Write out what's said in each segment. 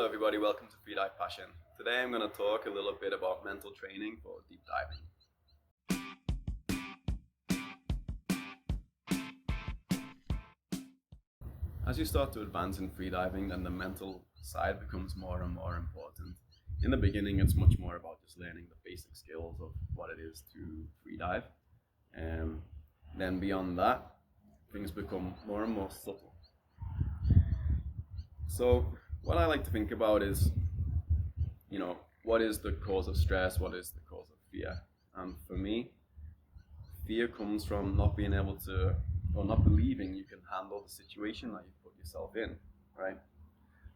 everybody, welcome to Freedive Passion. Today I'm going to talk a little bit about mental training for deep diving. As you start to advance in freediving, then the mental side becomes more and more important. In the beginning, it's much more about just learning the basic skills of what it is to freedive. Then beyond that, things become more and more subtle. So what I like to think about is, what is the cause of stress? What is the cause of fear? And for me, fear comes from not being able to, or not believing you can handle the situation that you put yourself in, right?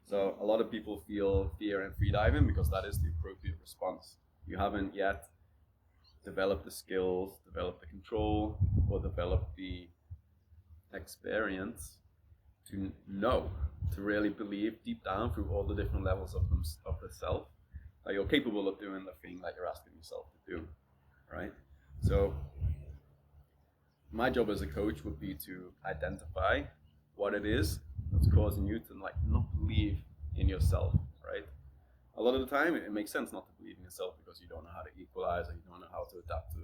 So a lot of people feel fear in freediving because that is the appropriate response. You haven't yet developed the skills, developed the control, or developed the experience to know, to really believe deep down through all the different levels of the self that you're capable of doing the thing that you're asking yourself to do, right? So my job as a coach would be to identify what it is that's causing you to not believe in yourself, right? A lot of the time it makes sense not to believe in yourself because you don't know how to equalize, or you don't know how to adapt to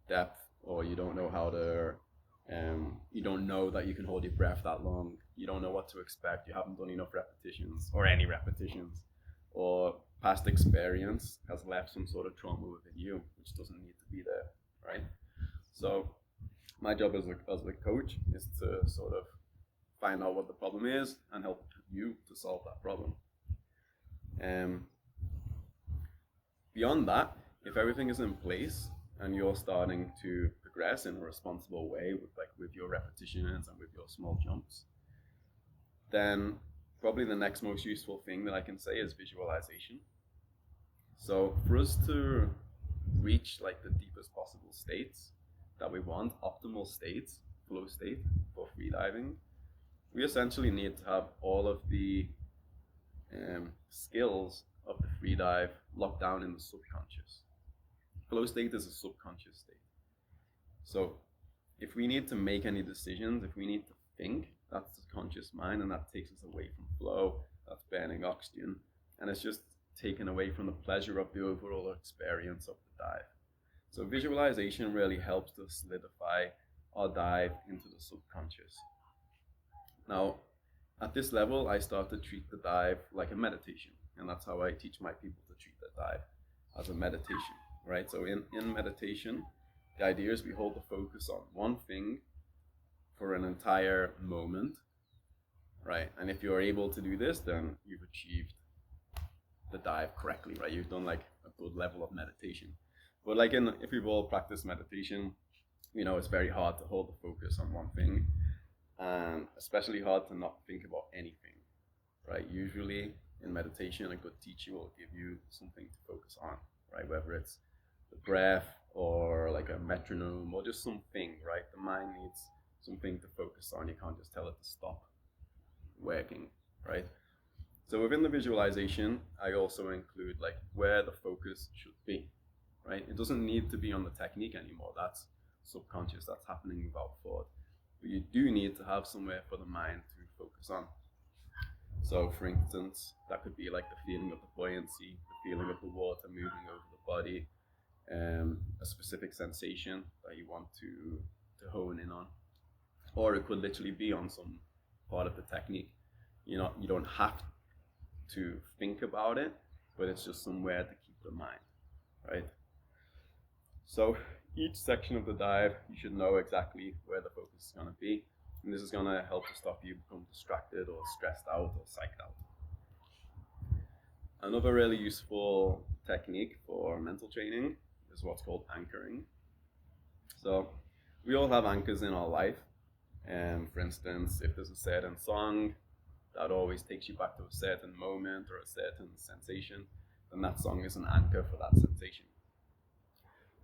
depth, or you don't know how to you don't know that you can hold your breath that long. You don't know what to expect. You haven't done enough repetitions or any repetitions, or past experience has left some sort of trauma within you, which doesn't need to be there, right? So my job as a coach is to sort of find out what the problem is and help you to solve that problem. Beyond that, if everything is in place and you're starting to progress in a responsible way with your repetitions and with your small jumps, then probably the next most useful thing that I can say is visualization. So for us to reach the deepest possible states that we want, optimal states, flow state for freediving, we essentially need to have all of the skills of the freedive locked down in the subconscious. Flow state is a subconscious state. So if we need to make any decisions, if we need to think, that's the conscious mind, and that takes us away from flow. That's burning oxygen, and it's just taken away from the pleasure of the overall experience of the dive. So visualization really helps to solidify our dive into the subconscious. Now, at this level, I start to treat the dive like a meditation, and that's how I teach my people to treat the dive, as a meditation, right? So in meditation, the idea is we hold the focus on one thing for an entire moment, right? And if you're able to do this, then you've achieved the dive correctly, right? You've done a good level of meditation. But if we've all practiced meditation, it's very hard to hold the focus on one thing, and especially hard to not think about anything, right? Usually in meditation, a good teacher will give you something to focus on, right? Whether it's the breath or a metronome or just something, right? The mind needs something to focus on. You can't just tell it to stop working, right? So within the visualization, I also include where the focus should be, right? It doesn't need to be on the technique anymore. That's subconscious. That's happening without thought. But you do need to have somewhere for the mind to focus on. So for instance, that could be the feeling of the buoyancy, the feeling of the water moving over the body, a specific sensation that you want to hone in on. Or it could literally be on some part of the technique. You don't have to think about it, but it's just somewhere to keep the mind, right? So each section of the dive, you should know exactly where the focus is going to be, and this is going to help to stop you become distracted or stressed out or psyched out. Another really useful technique for mental training is what's called anchoring. So we all have anchors in our life, and for instance, if there's a certain song that always takes you back to a certain moment or a certain sensation, then that song is an anchor for that sensation.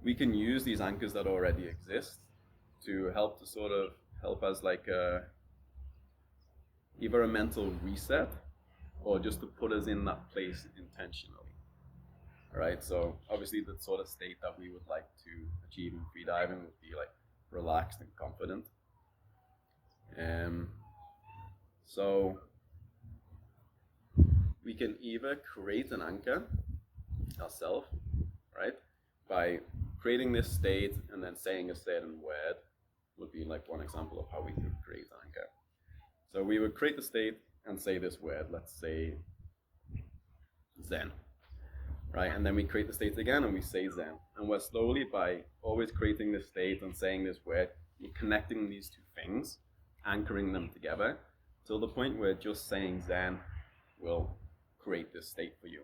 We can use these anchors that already exist to help as either a mental reset or just to put us in that place intentionally. All right, so obviously the sort of state that we would like to achieve in freediving would be relaxed and confident. So we can either create an anchor ourselves, right? By creating this state and then saying a certain word would be like one example of how we could create an anchor. So we would create the state and say this word, let's say Zen, right? And then we create the state again and we say Zen. And we're slowly, by always creating this state and saying this word, we're connecting these two things, anchoring them together, till the point where just saying Zen will create this state for you.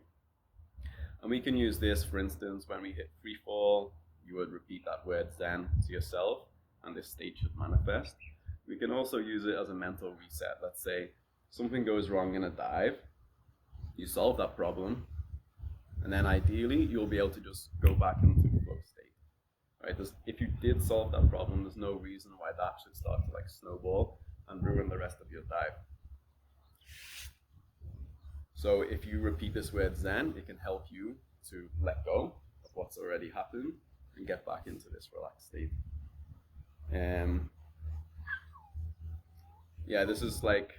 And we can use this, for instance, when we hit free fall, you would repeat that word Zen to yourself, and this state should manifest. We can also use it as a mental reset. Let's say something goes wrong in a dive, you solve that problem, and then ideally you'll be able to just go back into flow state. Right? If you did solve that problem, there's no reason why that should start to like snowball and ruin the rest of your dive. So if you repeat this word Zen, it can help you to let go of what's already happened and get back into this relaxed state. Yeah, this is like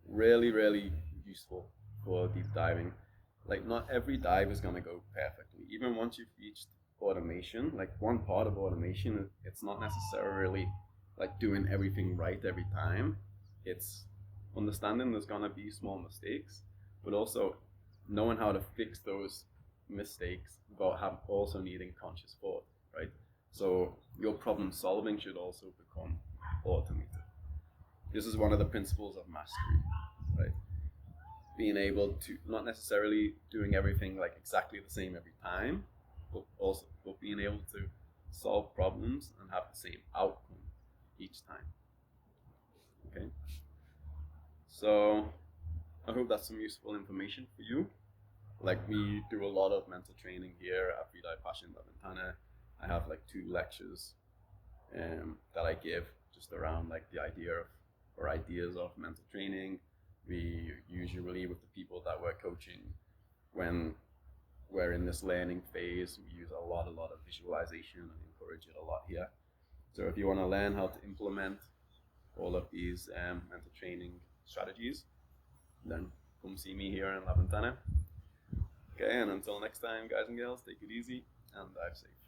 really, really useful for deep diving. Like not every dive is gonna go perfectly. Even once you've reached automation, like one part of automation, it's not necessarily like doing everything right every time. It's understanding there's gonna be small mistakes, but also knowing how to fix those mistakes without also needing conscious thought, right? So your problem solving should also become automated. This is one of the principles of mastery, right? Being able to not necessarily doing everything like exactly the same every time, but being able to solve problems and have the same outcome each time. Okay. So I hope that's some useful information for you. Like we do a lot of mental training here at Freedive Passion Ventana. I have like 2 lectures that I give just around like the idea of or ideas of mental training. We usually, with the people that we're coaching, when we're in this learning phase, we use a lot of visualization and encourage it a lot here. So if you want to learn how to implement all of these mental training strategies, then come see me here in La Ventana. Okay, and until next time, guys and girls, take it easy and dive safe.